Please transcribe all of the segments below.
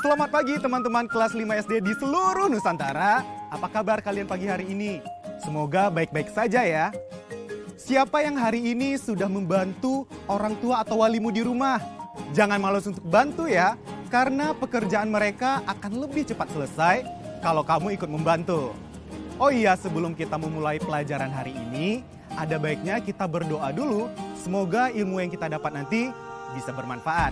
Selamat pagi teman-teman kelas 5 SD di seluruh Nusantara. Apa kabar kalian pagi hari ini? Semoga baik-baik saja ya. Siapa yang hari ini sudah membantu orang tua atau walimu di rumah? Jangan malas untuk bantu ya, karena pekerjaan mereka akan lebih cepat selesai kalau kamu ikut membantu. Oh iya, sebelum kita memulai pelajaran hari ini, ada baiknya kita berdoa dulu. Semoga ilmu yang kita dapat nanti bisa bermanfaat.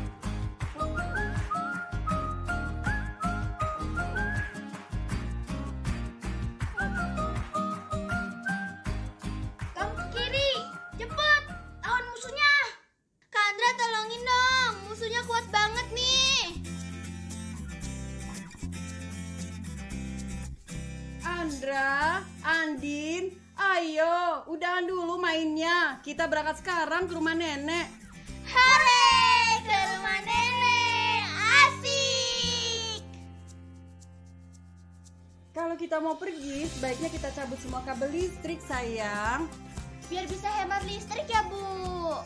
Andra, Andin, ayo, udahan dulu mainnya. Kita berangkat sekarang ke rumah nenek. Hore, ke rumah nenek, asik. Kalau kita mau pergi, sebaiknya kita cabut semua kabel listrik, sayang. Biar bisa hemat listrik ya, Bu.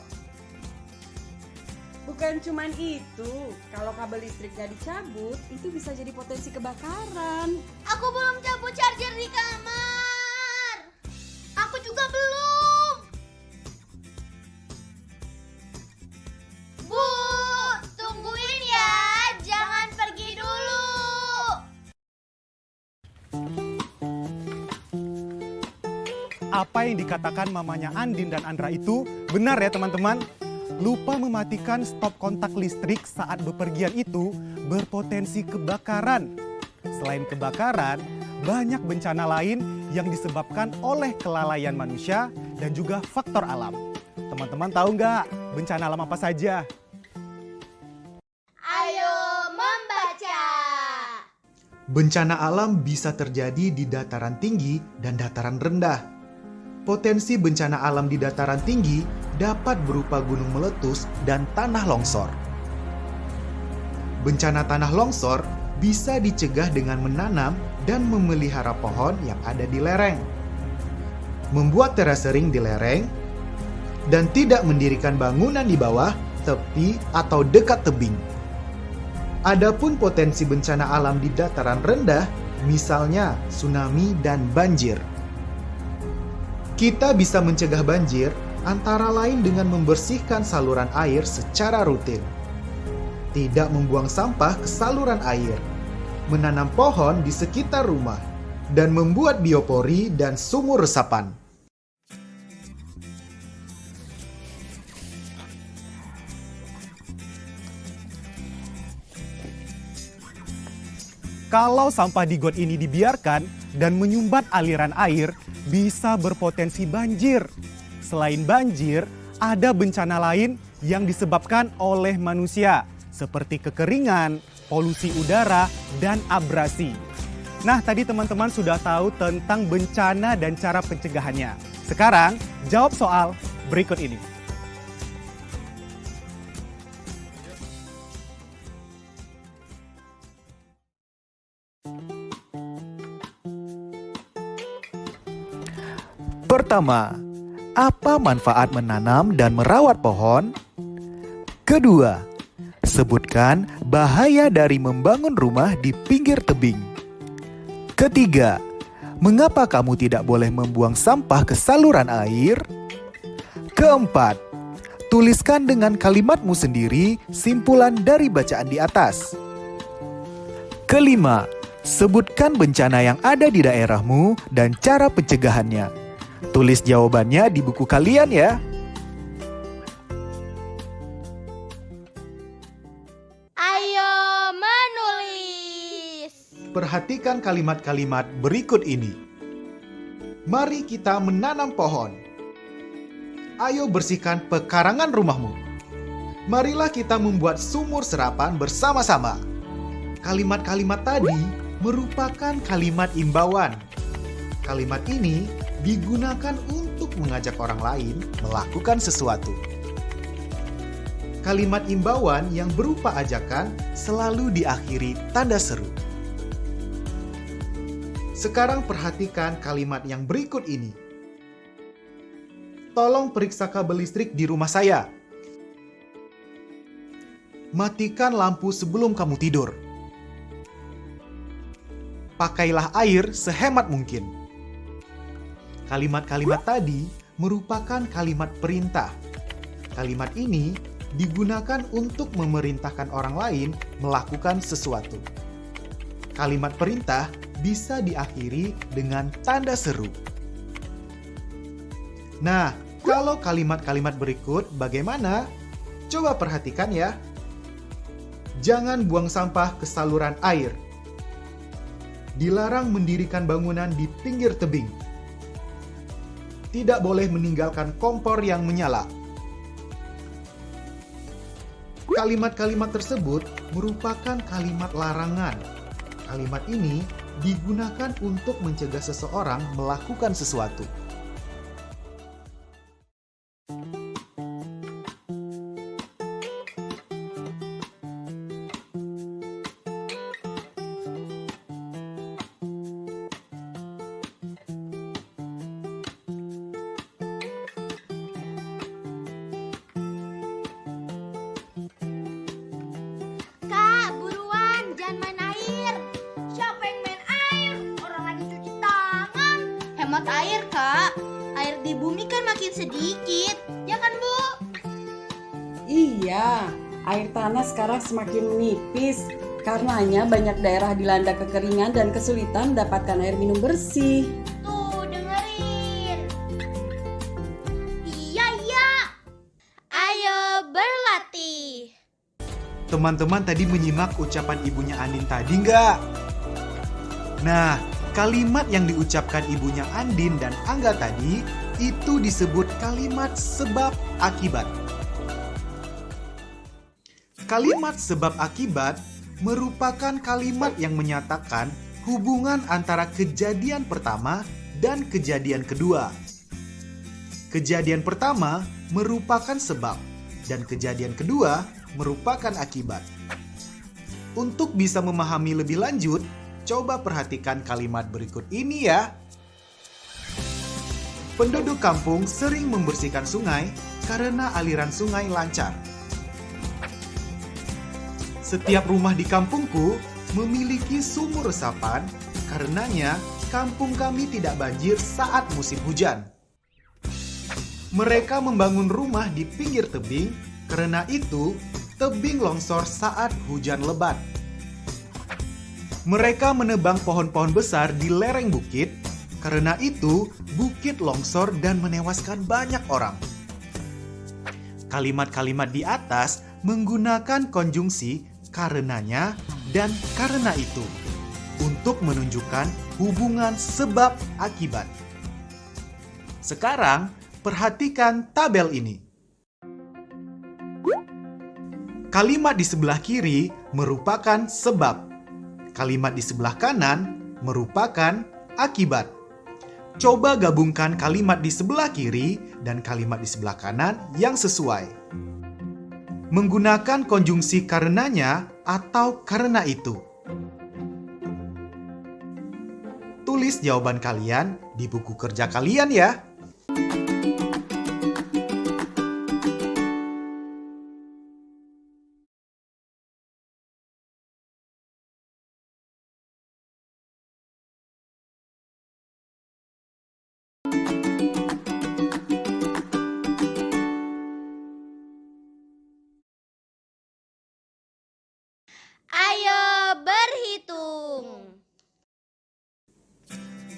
Bukan cuman itu, kalau kabel listriknya dicabut, itu bisa jadi potensi kebakaran. Aku belum cabut charger di kamar. Aku juga belum. Bu, tungguin ya, jangan pergi dulu. Apa yang dikatakan mamanya Andin dan Andra itu benar ya teman-teman. Lupa mematikan stop kontak listrik saat bepergian itu berpotensi kebakaran. Selain kebakaran, banyak bencana lain yang disebabkan oleh kelalaian manusia dan juga faktor alam. Teman-teman tahu nggak bencana alam apa saja? Ayo membaca. Bencana alam bisa terjadi di dataran tinggi dan dataran rendah. Potensi bencana alam di dataran tinggi dapat berupa gunung meletus dan tanah longsor. Bencana tanah longsor bisa dicegah dengan menanam dan memelihara pohon yang ada di lereng, membuat terasering di lereng, dan tidak mendirikan bangunan di bawah, tepi, atau dekat tebing. Adapun potensi bencana alam di dataran rendah, misalnya tsunami dan banjir. Kita bisa mencegah banjir antara lain dengan membersihkan saluran air secara rutin, tidak membuang sampah ke saluran air, menanam pohon di sekitar rumah, dan membuat biopori dan sumur resapan. Kalau sampah di got ini dibiarkan dan menyumbat aliran air, bisa berpotensi banjir. Selain banjir, ada bencana lain yang disebabkan oleh manusia, seperti kekeringan, polusi udara, dan abrasi. Nah, tadi teman-teman sudah tahu tentang bencana dan cara pencegahannya. Sekarang, jawab soal berikut ini. Pertama, apa manfaat menanam dan merawat pohon? Kedua, sebutkan bahaya dari membangun rumah di pinggir tebing. Ketiga, mengapa kamu tidak boleh membuang sampah ke saluran air? Keempat, tuliskan dengan kalimatmu sendiri simpulan dari bacaan di atas. Kelima, Sebutkan bencana yang ada di daerahmu dan cara pencegahannya. Tulis jawabannya di buku kalian ya. Ayo menulis. Perhatikan kalimat-kalimat berikut ini. Mari kita menanam pohon. Ayo bersihkan pekarangan rumahmu. Marilah kita membuat sumur serapan bersama-sama. Kalimat-kalimat tadi merupakan kalimat imbauan. Kalimat ini digunakan untuk mengajak orang lain melakukan sesuatu. Kalimat imbauan yang berupa ajakan selalu diakhiri tanda seru. Sekarang perhatikan kalimat yang berikut ini. Tolong periksa kabel listrik di rumah saya. Matikan lampu sebelum kamu tidur. Pakailah air sehemat mungkin. Kalimat-kalimat tadi merupakan kalimat perintah. Kalimat ini digunakan untuk memerintahkan orang lain melakukan sesuatu. Kalimat perintah bisa diakhiri dengan tanda seru. Nah, kalau kalimat-kalimat berikut bagaimana? Coba perhatikan ya. Jangan buang sampah ke saluran air. Dilarang mendirikan bangunan di pinggir tebing. Tidak boleh meninggalkan kompor yang menyala. Kalimat-kalimat tersebut merupakan kalimat larangan. Kalimat ini digunakan untuk mencegah seseorang melakukan sesuatu. Kak, buruan, jangan main air. Siapa yang main air? Orang lagi cuci tangan. Hemat air, Kak. Air di bumi kan makin sedikit. Ya kan, Bu? Iya, air tanah sekarang semakin menipis. Karenanya banyak daerah dilanda kekeringan dan kesulitan mendapatkan air minum bersih. Tuh, dengerin. Iya, iya. Ayo berlatih. Teman-teman tadi menyimak ucapan ibunya Andin tadi nggak? Nah, kalimat yang diucapkan ibunya Andin dan Angga tadi itu disebut kalimat sebab akibat. Kalimat sebab akibat merupakan kalimat yang menyatakan hubungan antara kejadian pertama dan kejadian kedua. Kejadian pertama merupakan sebab dan kejadian kedua merupakan akibat. Untuk bisa memahami lebih lanjut, coba perhatikan kalimat berikut ini ya. Penduduk kampung sering membersihkan sungai karena aliran sungai lancar. Setiap rumah di kampungku memiliki sumur resapan, karenanya kampung kami tidak banjir saat musim hujan. Mereka membangun rumah di pinggir tebing, karena itu tebing longsor saat hujan lebat. Mereka menebang pohon-pohon besar di lereng bukit, karena itu bukit longsor dan menewaskan banyak orang. Kalimat-kalimat di atas menggunakan konjungsi karenanya dan karena itu untuk menunjukkan hubungan sebab akibat. Sekarang perhatikan tabel ini. Kalimat di sebelah kiri merupakan sebab. Kalimat di sebelah kanan merupakan akibat. Coba gabungkan kalimat di sebelah kiri dan kalimat di sebelah kanan yang sesuai. Menggunakan konjungsi karenanya atau karena itu. Tulis jawaban kalian di buku kerja kalian ya. Ayo berhitung.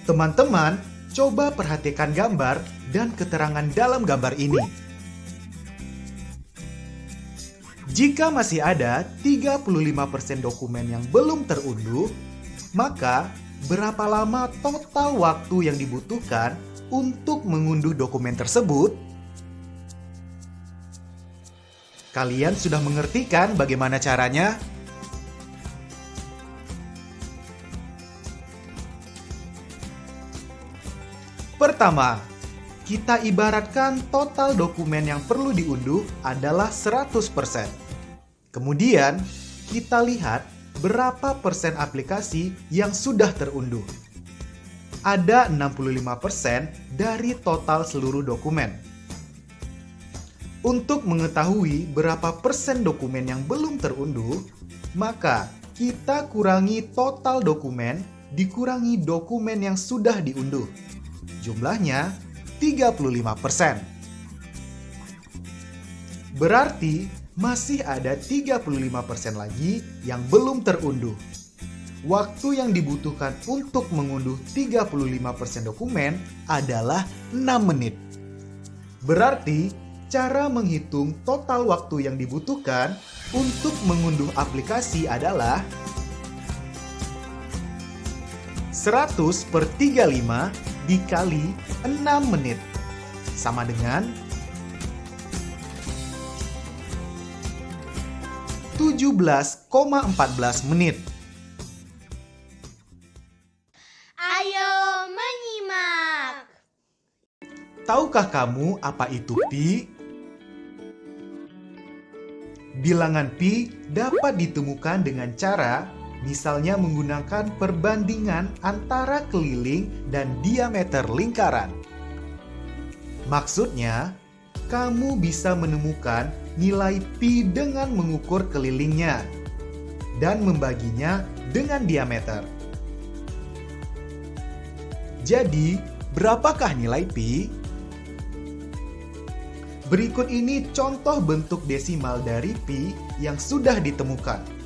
Teman-teman, coba perhatikan gambar dan keterangan dalam gambar ini. Jika masih ada 35% dokumen yang belum terunduh, maka berapa lama total waktu yang dibutuhkan untuk mengunduh dokumen tersebut? Kalian sudah mengerti kan bagaimana caranya? Pertama, kita ibaratkan total dokumen yang perlu diunduh adalah 100%. Kemudian, kita lihat berapa persen aplikasi yang sudah terunduh. Ada 65% dari total seluruh dokumen. Untuk mengetahui berapa persen dokumen yang belum terunduh, maka kita kurangi total dokumen dikurangi dokumen yang sudah diunduh. Jumlahnya 35%. Berarti masih ada 35% lagi yang belum terunduh. Waktu yang dibutuhkan untuk mengunduh 35% dokumen adalah 6 menit. Berarti cara menghitung total waktu yang dibutuhkan untuk mengunduh aplikasi adalah 100/35 dikali 6 menit sama dengan 17,14 menit. Ayo menyimak. Tahukah kamu apa itu pi? Bilangan pi dapat ditemukan dengan cara misalnya menggunakan perbandingan antara keliling dan diameter lingkaran. Maksudnya, kamu bisa menemukan nilai pi dengan mengukur kelilingnya dan membaginya dengan diameter. Jadi, berapakah nilai pi? Berikut ini contoh bentuk desimal dari pi yang sudah ditemukan.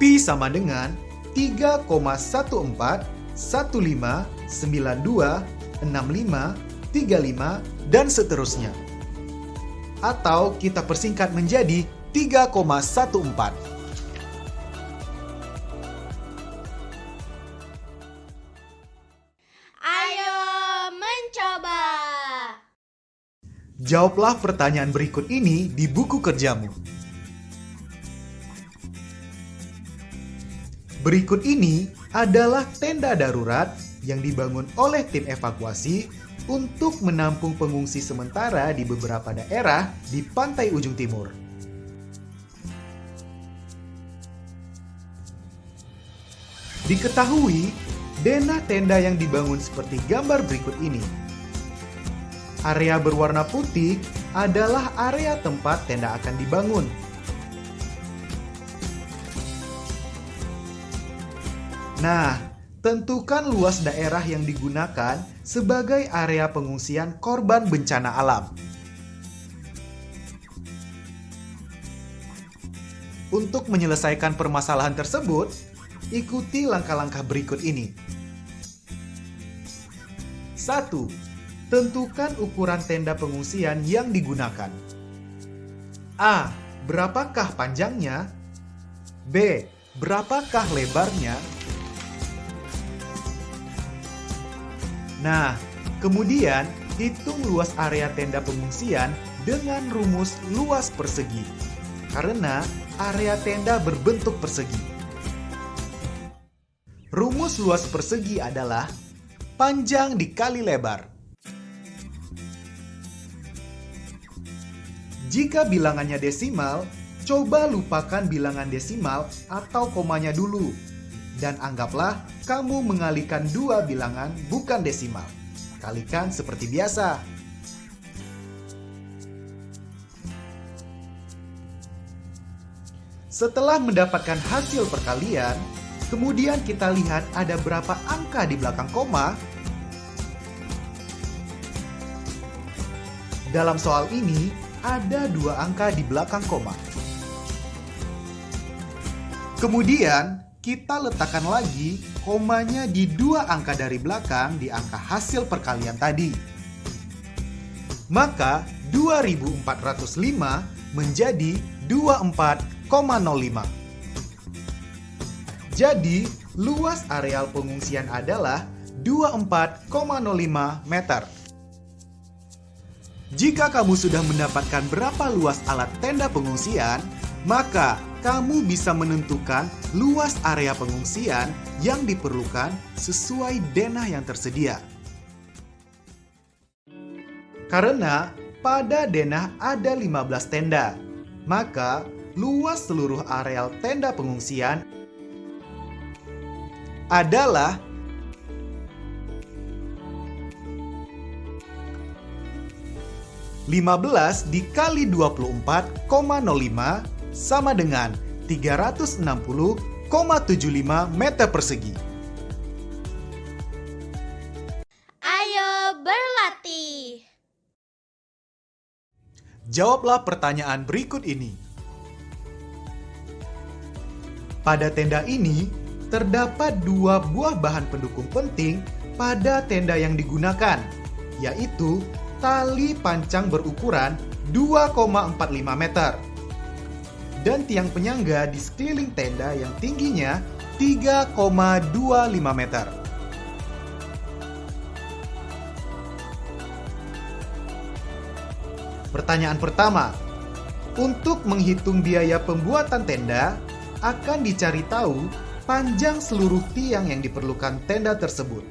Pi sama dengan 3,1415926535 dan seterusnya. Atau kita persingkat menjadi 3,14. Ayo mencoba. Jawablah pertanyaan berikut ini di buku kerjamu. Berikut ini adalah tenda darurat yang dibangun oleh tim evakuasi untuk menampung pengungsi sementara di beberapa daerah di pantai ujung timur. Diketahui, denah tenda yang dibangun seperti gambar berikut ini. Area berwarna putih adalah area tempat tenda akan dibangun. Nah, tentukan luas daerah yang digunakan sebagai area pengungsian korban bencana alam. Untuk menyelesaikan permasalahan tersebut, ikuti langkah-langkah berikut ini. 1. Tentukan ukuran tenda pengungsian yang digunakan. A. Berapakah panjangnya? B. Berapakah lebarnya? Nah, kemudian hitung luas area tenda pengungsian dengan rumus luas persegi. Karena area tenda berbentuk persegi. Rumus luas persegi adalah panjang dikali lebar. Jika bilangannya desimal, coba lupakan bilangan desimal atau komanya dulu. Dan anggaplah kamu mengalikan dua bilangan bukan desimal. Kalikan seperti biasa. Setelah mendapatkan hasil perkalian, kemudian kita lihat ada berapa angka di belakang koma. Dalam soal ini, ada 2 angka di belakang koma. Kemudian, kita letakkan lagi komanya di 2 angka dari belakang di angka hasil perkalian tadi. Maka 2405 menjadi 24,05. Jadi, luas areal pengungsian adalah 24,05 meter. Jika kamu sudah mendapatkan berapa luas alat tenda pengungsian, maka kamu bisa menentukan luas area pengungsian yang diperlukan sesuai denah yang tersedia. Karena pada denah ada 15 tenda, maka luas seluruh areal tenda pengungsian adalah 15 dikali 24,05 sama dengan 360,75 meter persegi. Ayo berlatih. Jawablah pertanyaan berikut ini. Pada tenda ini, terdapat 2 buah bahan pendukung penting pada tenda yang digunakan, yaitu tali pancang berukuran 2,45 meter dan tiang penyangga di sekeliling tenda yang tingginya 3,25 meter. Pertanyaan pertama, untuk menghitung biaya pembuatan tenda, akan dicari tahu panjang seluruh tiang yang diperlukan tenda tersebut.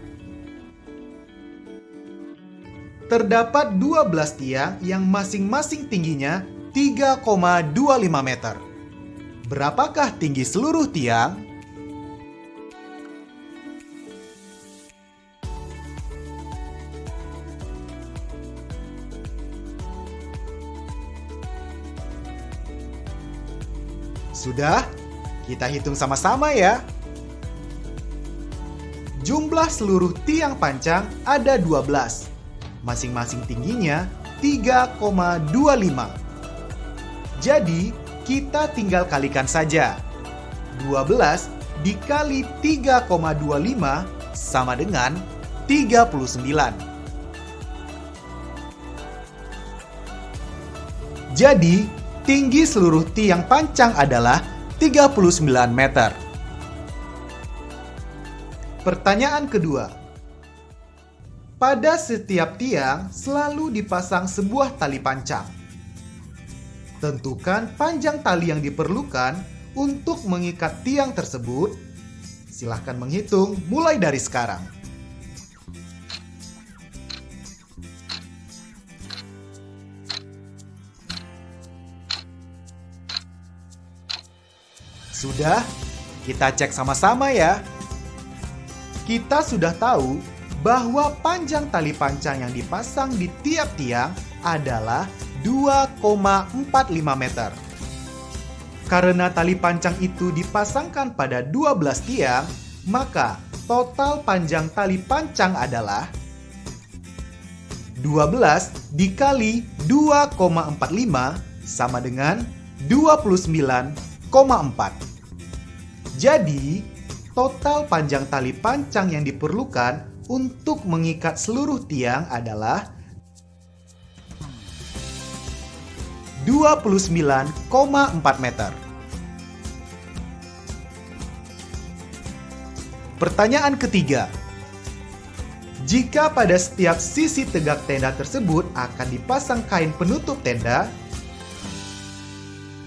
Terdapat 12 tiang yang masing-masing tingginya 3,25 meter. Berapakah tinggi seluruh tiang? Sudah? Kita hitung sama-sama ya. Jumlah seluruh tiang pancang ada 12. Masing-masing tingginya 3,25. Jadi, kita tinggal kalikan saja. 12 dikali 3,25 sama dengan 39. Jadi, tinggi seluruh tiang pancang adalah 39 meter. Pertanyaan kedua. Pada setiap tiang selalu dipasang sebuah tali pancang. Tentukan panjang tali yang diperlukan untuk mengikat tiang tersebut. Silahkan menghitung mulai dari sekarang. Sudah? Kita cek sama-sama ya. Kita sudah tahu bahwa panjang tali pancang yang dipasang di tiap tiang adalah 2,45 meter. Karena tali pancang itu dipasangkan pada 12 tiang, maka total panjang tali pancang adalah 12 dikali 2,45 sama dengan 29,4. Jadi, total panjang tali pancang yang diperlukan untuk mengikat seluruh tiang adalah 29,4 meter. Pertanyaan ketiga. Jika pada setiap sisi tegak tenda tersebut akan dipasang kain penutup tenda,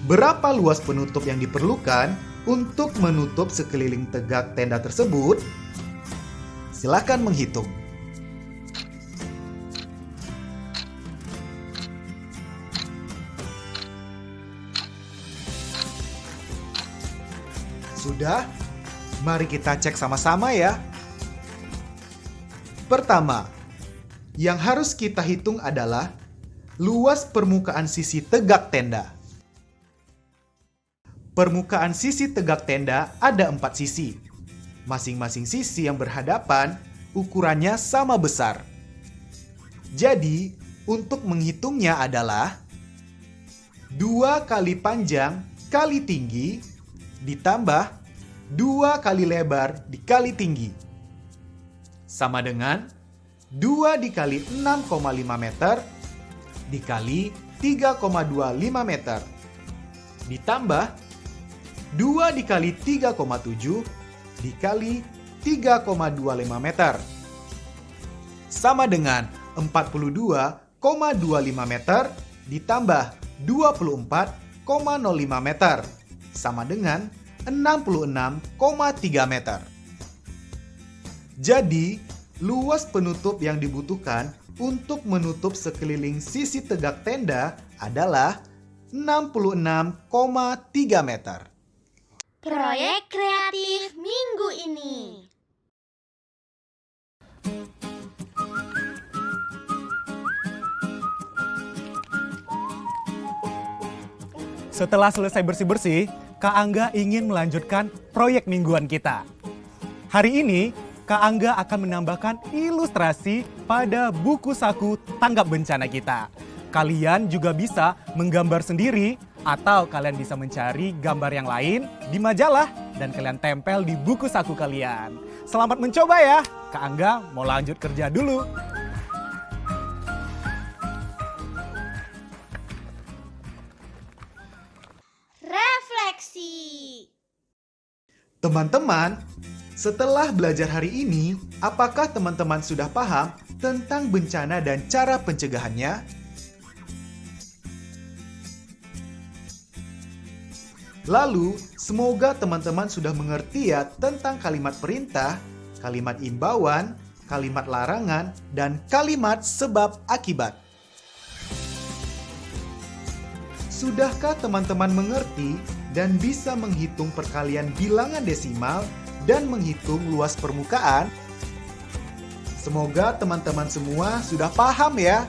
berapa luas penutup yang diperlukan untuk menutup sekeliling tegak tenda tersebut? Silakan menghitung. Sudah? Mari kita cek sama-sama ya. Pertama, yang harus kita hitung adalah luas permukaan sisi tegak tenda. Permukaan sisi tegak tenda ada 4 sisi. Masing-masing sisi yang berhadapan ukurannya sama besar. Jadi, untuk menghitungnya adalah 2 kali panjang kali tinggi ditambah 2 kali lebar dikali tinggi. Sama dengan 2 dikali 6,5 meter dikali 3,25 meter. Ditambah 2 dikali 3,7 dikali 3,25 meter. Sama dengan 42,25 meter ditambah 24,05 meter. Sama dengan 66,3 meter. Jadi, luas penutup yang dibutuhkan untuk menutup sekeliling sisi tegak tenda adalah 66,3 meter. Proyek kreatif minggu ini. Setelah selesai bersih-bersih, Kak Angga ingin melanjutkan proyek mingguan kita. Hari ini, Kak Angga akan menambahkan ilustrasi pada buku saku tanggap bencana kita. Kalian juga bisa menggambar sendiri atau kalian bisa mencari gambar yang lain di majalah dan kalian tempel di buku saku kalian. Selamat mencoba ya. Kak Angga mau lanjut kerja dulu. Refleksi. Teman-teman, setelah belajar hari ini, apakah teman-teman sudah paham tentang bencana dan cara pencegahannya? Lalu, semoga teman-teman sudah mengerti ya tentang kalimat perintah, kalimat imbauan, kalimat larangan, dan kalimat sebab akibat. Sudahkah teman-teman mengerti dan bisa menghitung perkalian bilangan desimal dan menghitung luas permukaan? Semoga teman-teman semua sudah paham ya.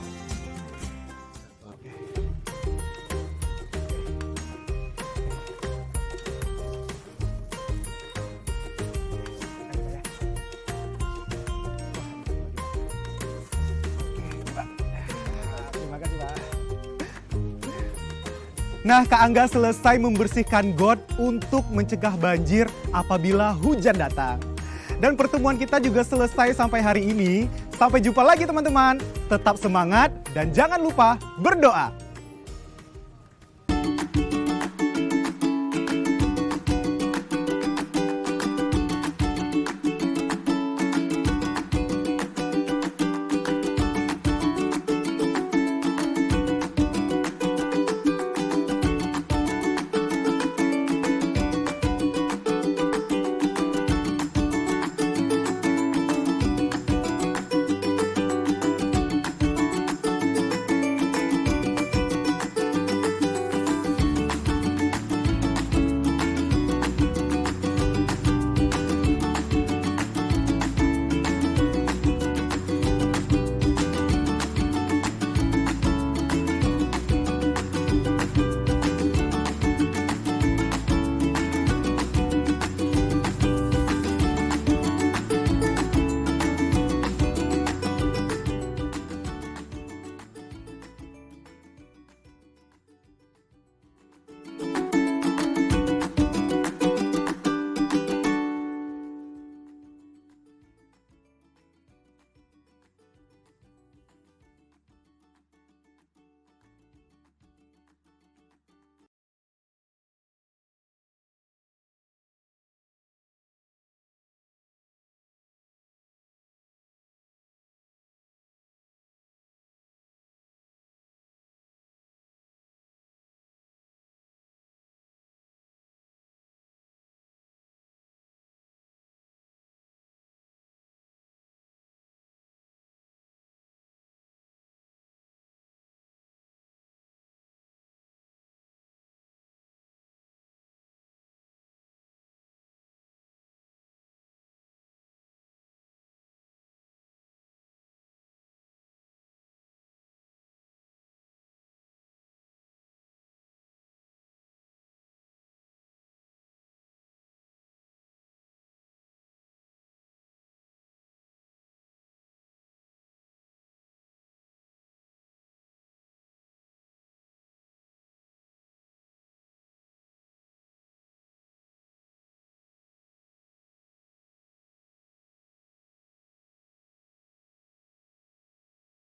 Nah, Kak Angga selesai membersihkan got untuk mencegah banjir apabila hujan datang. Dan pertemuan kita juga selesai sampai hari ini. Sampai jumpa lagi teman-teman. Tetap semangat dan jangan lupa berdoa.